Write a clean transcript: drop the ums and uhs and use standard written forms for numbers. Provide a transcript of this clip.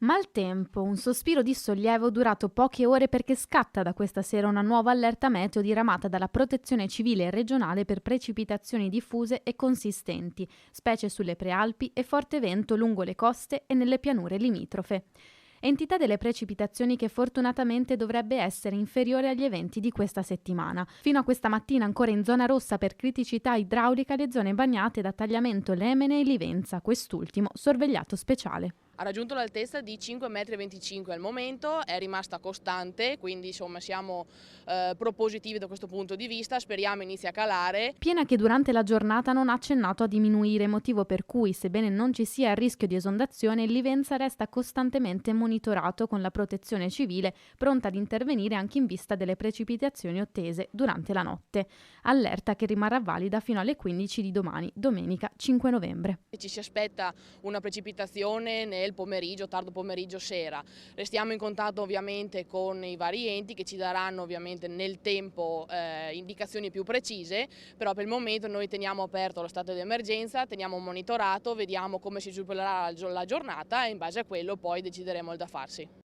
Maltempo, un sospiro di sollievo durato poche ore perché scatta da questa sera una nuova allerta meteo diramata dalla Protezione Civile regionale per precipitazioni diffuse e consistenti, specie sulle prealpi e forte vento lungo le coste e nelle pianure limitrofe. Entità delle precipitazioni che fortunatamente dovrebbe essere inferiore agli eventi di questa settimana. Fino a questa mattina ancora in zona rossa per criticità idraulica le zone bagnate da Tagliamento Lemene e Livenza, quest'ultimo sorvegliato speciale. Ha raggiunto l'altezza di 5,25 m al momento, è rimasta costante, quindi insomma siamo propositivi da questo punto di vista, speriamo inizi a calare. Piena che durante la giornata non ha accennato a diminuire, motivo per cui, sebbene non ci sia il rischio di esondazione, il Livenza resta costantemente monitorato con la protezione civile, pronta ad intervenire anche in vista delle precipitazioni attese durante la notte. Allerta che rimarrà valida fino alle 15 di domani, domenica 5 novembre. Ci si aspetta una precipitazione nel pomeriggio, tardo pomeriggio, sera. Restiamo in contatto ovviamente con i vari enti che ci daranno ovviamente nel tempo indicazioni più precise, però per il momento noi teniamo aperto lo stato di emergenza, teniamo un monitorato, vediamo come si svilupperà la giornata e in base a quello poi decideremo il da farsi.